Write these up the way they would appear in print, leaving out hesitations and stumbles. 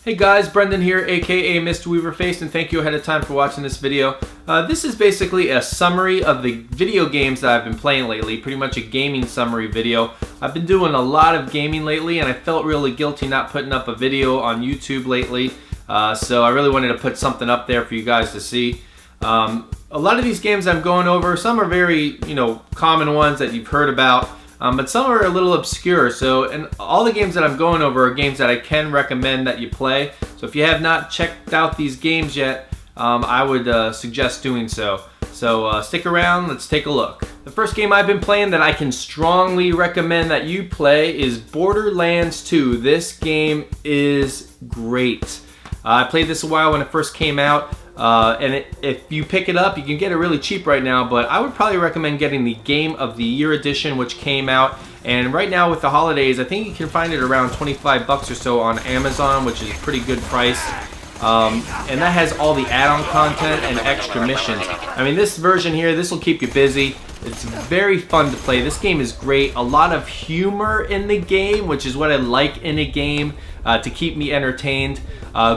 Hey guys, Brendan here, aka Mr. Weaverface, and thank you ahead of time for watching this video. This is basically a summary of the video games that I've been playing lately, pretty much a gaming summary video. I've been doing a lot of gaming lately, and I felt really guilty not putting up a video on YouTube lately, so I really wanted to put something up there for you guys to see. A lot of these games I'm going over, some are very, common ones that you've heard about. But some are a little obscure, and all the games that I'm going over are games that I can recommend that you play. So if you have not checked out these games yet, I would suggest doing so. So stick around, let's take a look. The first game I've been playing that I can strongly recommend that you play is Borderlands 2. This game is great. I played this a while when it first came out. If you pick it up, you can get it really cheap right now, but I would probably recommend getting the Game of the Year edition, which came out. And right now with the holidays, I think you can find it around 25 bucks or so on Amazon, which is a pretty good price. And that has all the add-on content and extra missions. I mean, this version here, this will keep you busy. It's very fun to play. This game is great. A lot of humor in the game, which is what I like in a game to keep me entertained.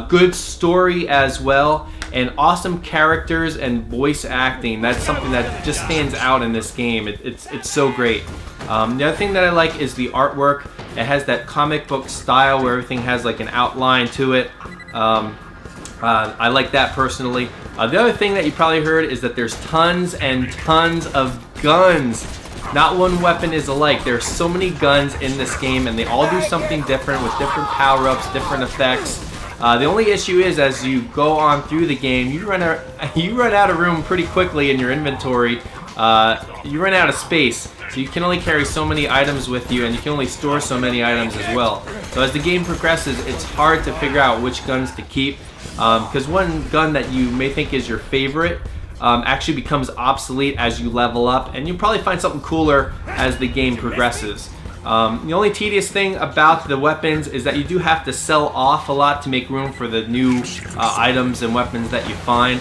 Good story as well. And awesome characters and voice acting. That's something that just stands out in this game. It's so great. The other thing that I like is the artwork. It has that comic book style where everything has like an outline to it. I like that personally. The other thing that you probably heard is that there's tons and tons of guns. Not one weapon is alike. There's so many guns in this game, and they all do something different with different power-ups, different effects. The only issue is as you go on through the game, you run out of room pretty quickly in your inventory. You run out of space, so you can only carry so many items with you, and you can only store so many items as well. So as the game progresses, it's hard to figure out which guns to keep, because one gun that you may think is your favorite actually becomes obsolete as you level up, and you'll probably find something cooler as the game progresses. The only tedious thing about the weapons is that you do have to sell off a lot to make room for the new items and weapons that you find.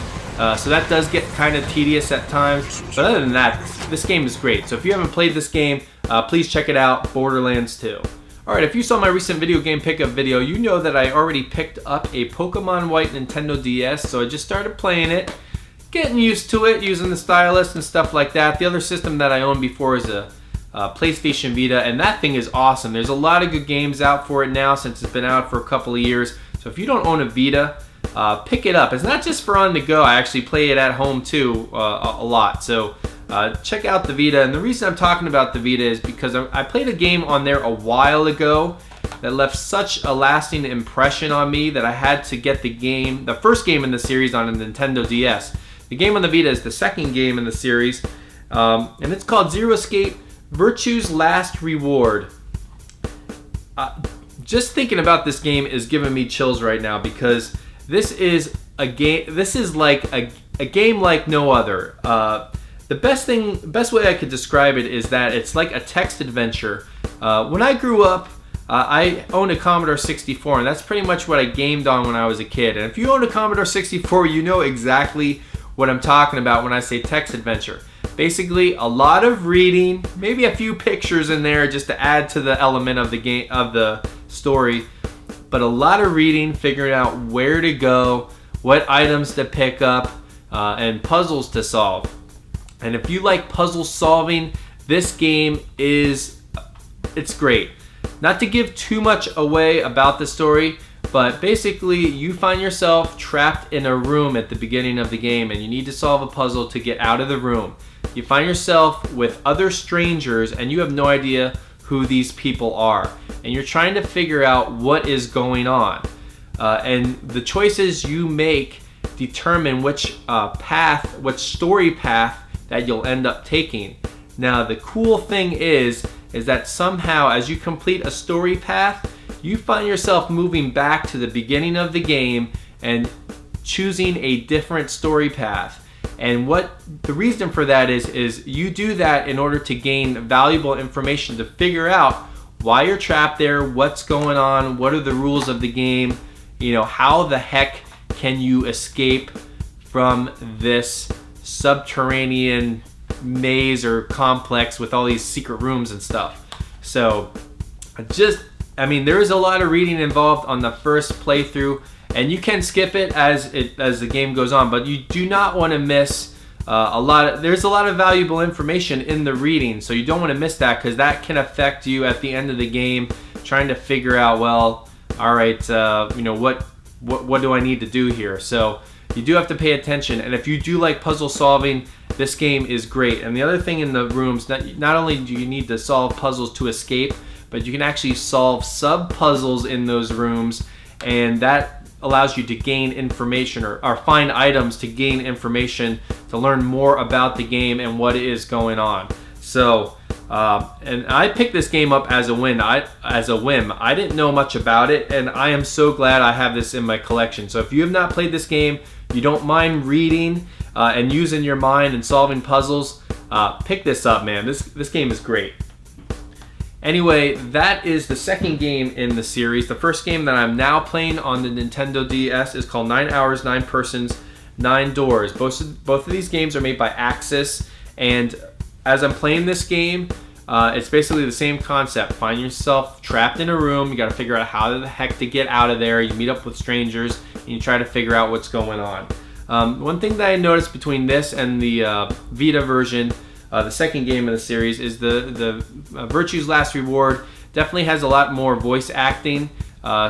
So that does get kind of tedious at times. But other than that, this game is great. So if you haven't played this game, please check it out, Borderlands 2. Alright, if you saw my recent video game pickup video, you know that I already picked up a Pokemon White Nintendo DS. So I just started playing it, getting used to it, using the stylus and stuff like that. The other system that I owned before is a PlayStation Vita, and that thing is awesome. There's a lot of good games out for it now since it's been out for a couple of years. So if you don't own a Vita, pick it up. It's not just for on the go. I actually play it at home too a lot. So check out the Vita. And the reason I'm talking about the Vita is because I played a game on there a while ago that left such a lasting impression on me that I had to get the first game in the series on a Nintendo DS. The game on the Vita is the second game in the series, and it's called Zero Escape: Virtue's Last Reward. Just thinking about this game is giving me chills right now, because this is a game. This is like a game like no other. The best way I could describe it is that it's like a text adventure. When I grew up, I owned a Commodore 64, and that's pretty much what I gamed on when I was a kid. And if you own a Commodore 64, you know exactly what I'm talking about when I say text adventure. Basically, a lot of reading, maybe a few pictures in there just to add to the element of the game, of the story, but a lot of reading, figuring out where to go, what items to pick up, and puzzles to solve. And if you like puzzle solving, this game it's great. Not to give too much away about the story, but basically you find yourself trapped in a room at the beginning of the game, and you need to solve a puzzle to get out of the room. You find yourself with other strangers, and you have no idea who these people are. And you're trying to figure out what is going on. And the choices you make determine which story path that you'll end up taking. Now, the cool thing is that somehow as you complete a story path, you find yourself moving back to the beginning of the game and choosing a different story path. And what the reason for that is you do that in order to gain valuable information to figure out why you're trapped there, what's going on, what are the rules of the game, how the heck can you escape from this subterranean maze or complex with all these secret rooms and stuff. So just I mean, there is a lot of reading involved on the first playthrough, and you can skip it as the game goes on, but you do not want to miss there's a lot of valuable information in the reading, so you don't want to miss that, because that can affect you at the end of the game, trying to figure out, well, all right, you know, what do I need to do here? So you do have to pay attention, and if you do like puzzle solving, this game is great. And the other thing in the rooms, not only do you need to solve puzzles to escape, but you can actually solve sub-puzzles in those rooms, and that allows you to gain information or find items to gain information to learn more about the game and what is going on. So, and I picked this game up as a whim. I didn't know much about it, and I am so glad I have this in my collection. So if you have not played this game, you don't mind reading and using your mind and solving puzzles, pick this up, man. This game is great. Anyway, that is the second game in the series. The first game that I'm now playing on the Nintendo DS is called 9 Hours, 9 Persons, 9 Doors. Both of these games are made by Axis, and as I'm playing this game, it's basically the same concept. Find yourself trapped in a room, you gotta figure out how the heck to get out of there, you meet up with strangers, and you try to figure out what's going on. One thing that I noticed between this and the Vita version, the second game of the series, is the Virtue's Last Reward definitely has a lot more voice acting,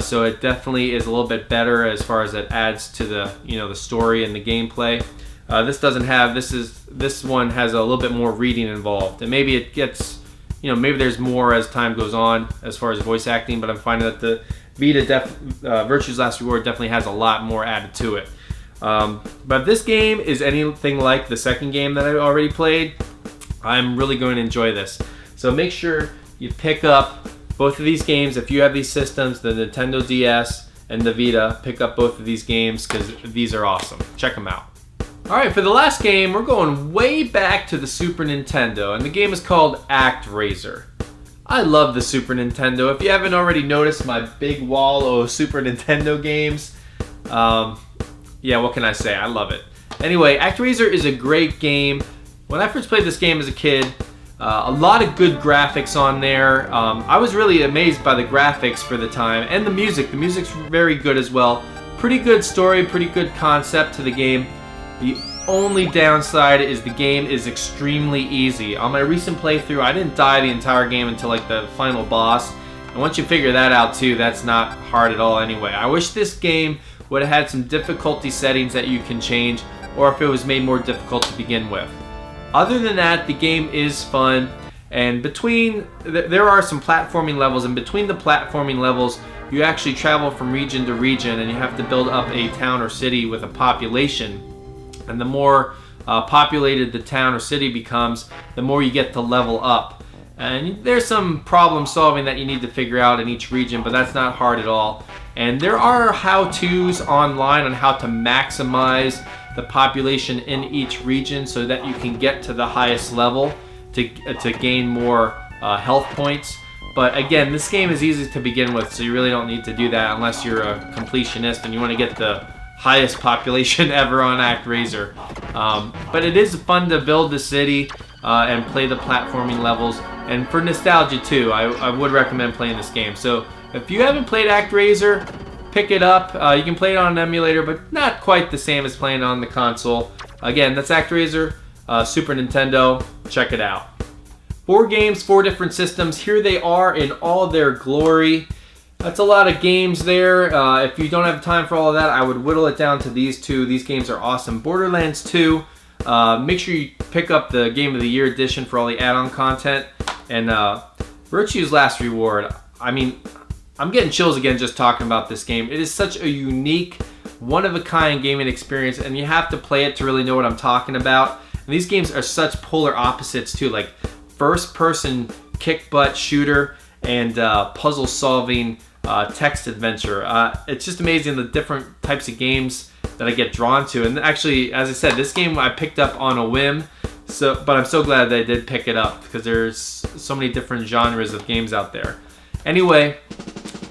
so it definitely is a little bit better as far as it adds to the the story and the gameplay. This doesn't have. This one has a little bit more reading involved, and maybe it gets maybe there's more as time goes on as far as voice acting. But I'm finding that the Vita Virtue's Last Reward definitely has a lot more added to it. But if this game is anything like the second game that I already played, I'm really going to enjoy this. So make sure you pick up both of these games. If you have these systems, the Nintendo DS and the Vita, pick up both of these games because these are awesome. Check them out. Alright, for the last game, we're going way back to the Super Nintendo, and the game is called Actraiser. I love the Super Nintendo. If you haven't already noticed my big wall of Super Nintendo games, yeah, what can I say? I love it. Anyway, Actraiser is a great game. When I first played this game as a kid, a lot of good graphics on there. I was really amazed by the graphics for the time, and the music. The music's very good as well. Pretty good story, pretty good concept to the game. The only downside is the game is extremely easy. On my recent playthrough, I didn't die the entire game until like the final boss. And once you figure that out too, that's not hard at all anyway. I wish this game would have had some difficulty settings that you can change, or if it was made more difficult to begin with. Other than that, the game is fun, and there are some platforming levels, and between the platforming levels, you actually travel from region to region, and you have to build up a town or city with a population. And the more populated the town or city becomes, the more you get to level up. And there's some problem solving that you need to figure out in each region, but that's not hard at all. And there are how-tos online on how to maximize the population in each region so that you can get to the highest level to gain more health points. But again, this game is easy to begin with, so you really don't need to do that unless you're a completionist and you want to get the highest population ever on Actraiser. But it is fun to build the city and play the platforming levels. And for nostalgia too, I would recommend playing this game. So if you haven't played Actraiser, pick it up. You can play it on an emulator, but not quite the same as playing on the console. Again, that's Actraiser, Super Nintendo. Check it out. 4 games, 4 different systems. Here they are in all their glory. That's a lot of games there. If you don't have time for all of that, I would whittle it down to these 2. These games are awesome. Borderlands 2. Make sure you pick up the Game of the Year edition for all the add-on content. And Virtue's Last Reward. I mean, I'm getting chills again just talking about this game. It is such a unique, one-of-a-kind gaming experience, and you have to play it to really know what I'm talking about. And these games are such polar opposites too, like first-person kick-butt shooter and puzzle-solving text adventure. It's just amazing the different types of games that I get drawn to. And actually, as I said, this game I picked up on a whim. But I'm so glad that I did pick it up because there's so many different genres of games out there. Anyway,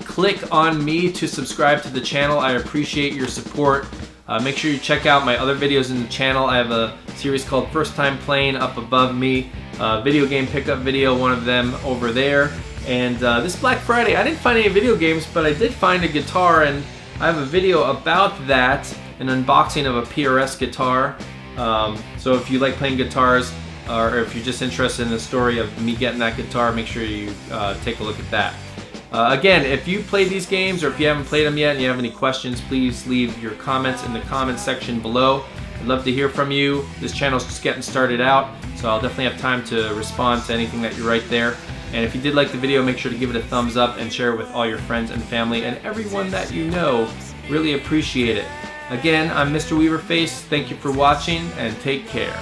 click on me to subscribe to the channel. I appreciate your support. Make sure you check out my other videos in the channel. I have a series called First Time Playing up above me. Video game pickup video, one of them over there. And this Black Friday, I didn't find any video games, but I did find a guitar, and I have a video about that, an unboxing of a PRS guitar. So if you like playing guitars, or if you're just interested in the story of me getting that guitar, make sure you take a look at that. Again, if you played these games or if you haven't played them yet and you have any questions, please leave your comments in the comments section below. I'd love to hear from you. This channel's just getting started out, so I'll definitely have time to respond to anything that you write there. And if you did like the video, make sure to give it a thumbs up and share it with all your friends and family and everyone that you know. Really appreciate it. Again, I'm Mr. Weaverface. Thank you for watching and take care.